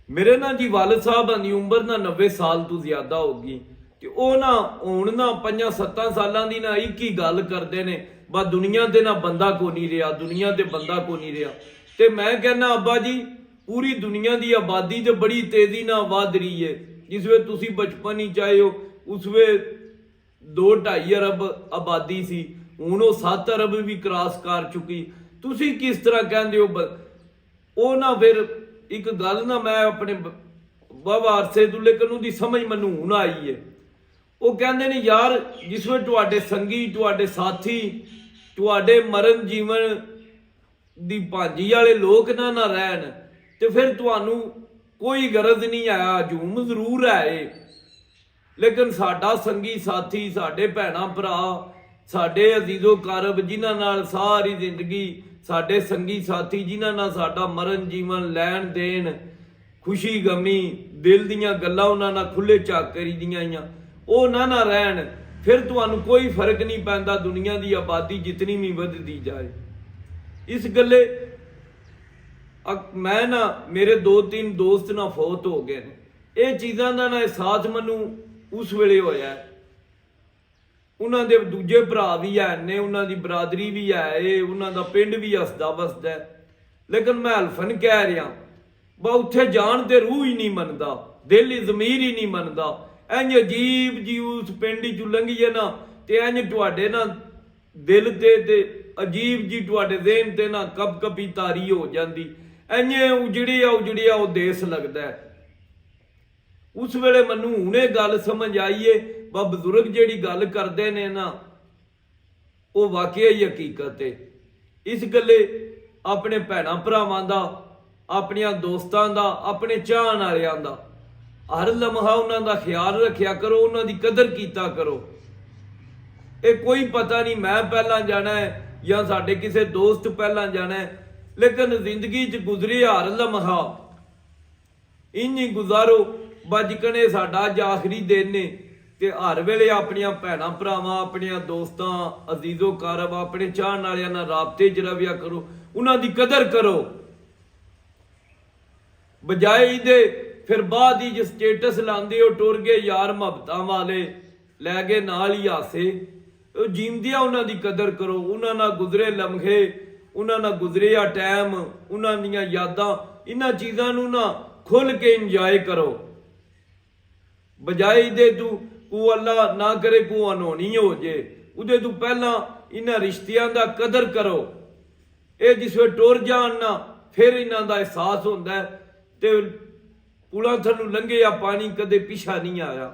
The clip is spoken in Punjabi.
मेरे ना जी वालिद साहब की उम्र ना 90 साल तो ज्यादा होगी ते ओ ना हुण ना 5-7 सालां दी ना एक ही गल करदे ने बस दुनिया ते ना बंदा को नहीं रहा, दुनिया ते बंदा को नहीं रहा। ते मैं कहना अब्बा जी पूरी दुनिया की आबादी तो बड़ी तेजी ना वध रही है। जिस वे तुसी बचपन ही चाहे हो उस वे 2-2.5 अरब आबादी सी, हुण वो 7 अरब भी क्रॉस कर चुकी। तुसी किस तरह कहंदे हो ਉਹ ਨਾ ਫਿਰ ਇੱਕ ਗੱਲ ਨਾ ਮੈਂ ਆਪਣੇ ਬਾਬਾ ਅਰਸੇ ਤੋਂ ਲੇਕਿਨ ਉਹਦੀ ਸਮਝ ਮੈਨੂੰ ਹੁਣ ਆਈ ਹੈ। ਉਹ ਕਹਿੰਦੇ ਨੇ ਯਾਰ ਜਿਸ ਵੇ ਤੁਹਾਡੇ ਸੰਗੀ ਤੁਹਾਡੇ ਸਾਥੀ ਤੁਹਾਡੇ ਮਰਨ ਜੀਵਨ ਦੀ ਭਾਂਜੀ ਵਾਲੇ ਲੋਕ ਨਾ ਰਹਿਣ ਤੇ ਫਿਰ ਤੁਹਾਨੂੰ ਕੋਈ ਗਰਜ਼ ਨਹੀਂ ਆਇਆ, ਹਜੂਮ ਜ਼ਰੂਰ ਹੈ ਲੇਕਿਨ ਸਾਡਾ ਸੰਗੀ ਸਾਥੀ ਸਾਡੇ ਭੈਣਾਂ ਭਰਾ ਸਾਡੇ ਅਜ਼ੀਜ਼ੋ ਕਰਬ ਜਿਨ੍ਹਾਂ ਨਾਲ ਸਾਰੀ ਜ਼ਿੰਦਗੀ ਸਾਡੇ ਸੰਗੀ ਸਾਥੀ ਜਿਨ੍ਹਾਂ ਨਾਲ ਸਾਡਾ ਮਰਨ ਜੀਵਨ ਲੈਣ ਦੇਣ ਖੁਸ਼ੀ ਗਮੀ ਦਿਲ ਦੀਆਂ ਗੱਲਾਂ ਉਹਨਾਂ ਨਾਲ ਖੁੱਲੇ ਝਾਕ ਕਰੀ ਦੀਆਂ ਆਈਆਂ ਉਹ ਨਾ ਰਹਿਣ ਫਿਰ ਤੁਹਾਨੂੰ ਕੋਈ ਫਰਕ ਨਹੀਂ ਪੈਂਦਾ ਦੁਨੀਆ ਦੀ ਆਬਾਦੀ ਜਿਤਨੀ ਵੀ ਵੱਧਦੀ ਜਾਏ। ਇਸ ਗੱਲੇ ਮੈਂ ਨਾ ਮੇਰੇ 2-3 ਦੋਸਤ ਨਾ ਫੌਤ ਹੋ ਗਏ ਨੇ। ਇਹ ਚੀਜ਼ਾਂ ਦਾ ਨਾ ਅਹਿਸਾਸ ਮੈਨੂੰ ਉਸ ਵੇਲੇ ਹੋਇਆ। ਉਹਨਾਂ ਦੇ ਦੂਜੇ ਭਰਾ ਵੀ ਹੈ ਨੇ, ਉਹਨਾਂ ਦੀ ਬਰਾਦਰੀ ਵੀ ਹੈ, ਉਹਨਾਂ ਦਾ ਪਿੰਡ ਵੀ ਹੱਸਦਾ ਵਸਦਾ। ਲੇਕਿਨ ਮੈਂ ਹਲਫਨ ਕਹਿ ਰਿਹਾ ਬਾ ਉੱਥੇ ਜਾਣ ਤੇ ਰੂਹ ਹੀ ਨਹੀਂ ਮੰਨਦਾ, ਦਿਲ ਹੀ ਜ਼ਮੀਰ ਹੀ ਨਹੀਂ ਮੰਨਦਾ। ਇੰਝ ਅਜੀਬ ਜੀ ਉਸ ਪਿੰਡ ਹੀ ਚੋਂ ਲੰਘੀਏ ਨਾ ਤੇ ਇੰਝ ਤੁਹਾਡੇ ਨਾ ਦਿਲ ਤੇ ਅਜੀਬ ਜੀ ਤੁਹਾਡੇ ਜ਼ਿਹਨ ਤੇ ਨਾ ਕਪਕਪੀ ਤਾਰੀ ਹੋ ਜਾਂਦੀ। ਇੰਝ ਉਜੜਿਆ ਉਹ ਦੇਸ ਲੱਗਦਾ। ਉਸ ਵੇਲੇ ਮੈਨੂੰ ਹੁਣੇ ਗੱਲ ਸਮਝ ਆਈਏ ਬਾ ਬਜ਼ੁਰਗ ਜਿਹੜੀ ਗੱਲ ਕਰਦੇ ਨੇ ਨਾ ਉਹ ਵਾਕਿਆ ਹੀ ਹਕੀਕਤ ਹੈ। ਇਸ ਗੱਲੇ ਆਪਣੇ ਭੈਣਾਂ ਭਰਾਵਾਂ ਦਾ ਆਪਣੀਆਂ ਦੋਸਤਾਂ ਦਾ ਆਪਣੇ ਚਾਹਣ ਵਾਲਿਆਂ ਦਾ ਹਰ ਲਮਹਾ ਉਹਨਾਂ ਦਾ ਖਿਆਲ ਰੱਖਿਆ ਕਰੋ, ਉਹਨਾਂ ਦੀ ਕਦਰ ਕੀਤਾ ਕਰੋ। ਇਹ ਕੋਈ ਪਤਾ ਨਹੀਂ ਮੈਂ ਪਹਿਲਾਂ ਜਾਣਾ ਹੈ ਜਾਂ ਸਾਡੇ ਕਿਸੇ ਦੋਸਤ ਪਹਿਲਾਂ ਜਾਣਾ ਹੈ, ਲੇਕਿਨ ਜ਼ਿੰਦਗੀ 'ਚ ਗੁਜ਼ਰੇ ਹਰ ਲਮਹਾ ਇੰਝ ਹੀ ਗੁਜ਼ਾਰੋ ਬਜਕਣੇ ਸਾਡਾ ਅੱਜ ਆਖਰੀ ਦਿਨ ਨੇ। ਤੇ ਹਰ ਵੇਲੇ ਆਪਣੀਆਂ ਭੈਣਾਂ ਭਰਾਵਾਂ ਆਪਣੀਆਂ ਦੋਸਤਾਂ ਅਜ਼ੀਜ਼ੋ ਕਰਬ ਆਪਣੇ ਚਾਹਣ ਵਾਲਿਆਂ ਨਾਲ ਰਾਬਤੇ 'ਚ ਰਵਿਆ ਕਰੋ, ਉਹਨਾਂ ਦੀ ਕਦਰ ਕਰੋ। ਬਜਾਏ ਇਹਦੇ ਫਿਰ ਬਾਅਦ ਹੀ ਜੇ ਸਟੇਟਸ ਲਾਉਂਦੇ ਹੋ ਟੁਰ ਗਏ ਯਾਰ ਮੁਹੱਬਤਾਂ ਵਾਲੇ ਲੈ ਗਏ ਨਾਲ ਹੀ ਹਾਸੇ। ਉਹ ਜੀਂਦਿਆਂ ਉਹਨਾਂ ਦੀ ਕਦਰ ਕਰੋ, ਉਹਨਾਂ ਨਾਲ ਗੁਜ਼ਰੇ ਲਮਹੇ ਉਹਨਾਂ ਨਾਲ ਗੁਜ਼ਰਿਆ ਟਾਈਮ ਉਹਨਾਂ ਦੀਆਂ ਯਾਦਾਂ ਇਹਨਾਂ ਚੀਜ਼ਾਂ ਨੂੰ ਨਾ ਖੁੱਲ ਕੇ ਇੰਜੋਏ ਕਰੋ। ਬਜਾਏ ਇਹਦੇ ਤੂੰ ਕੋ ਅੱਲਾ ਨਾ ਕਰੇ ਕੋ ਅਨਹੋਣੀ ਹੋ ਜੇ ਉਹਦੇ ਤੋਂ ਪਹਿਲਾਂ ਇਹਨਾਂ ਰਿਸ਼ਤਿਆਂ ਦਾ ਕਦਰ ਕਰੋ। ਇਹ ਜਿਸ ਵੇ ਟੁਰ ਜਾਣ ਨਾ ਫਿਰ ਇਹਨਾਂ ਦਾ ਅਹਿਸਾਸ ਹੁੰਦਾ ਤੇ ਪੁਲਾਂ ਥੱਲੋਂ ਲੰਘਿਆ ਪਾਣੀ ਕਦੇ ਪਿਛਾ ਨਹੀਂ ਆਇਆ।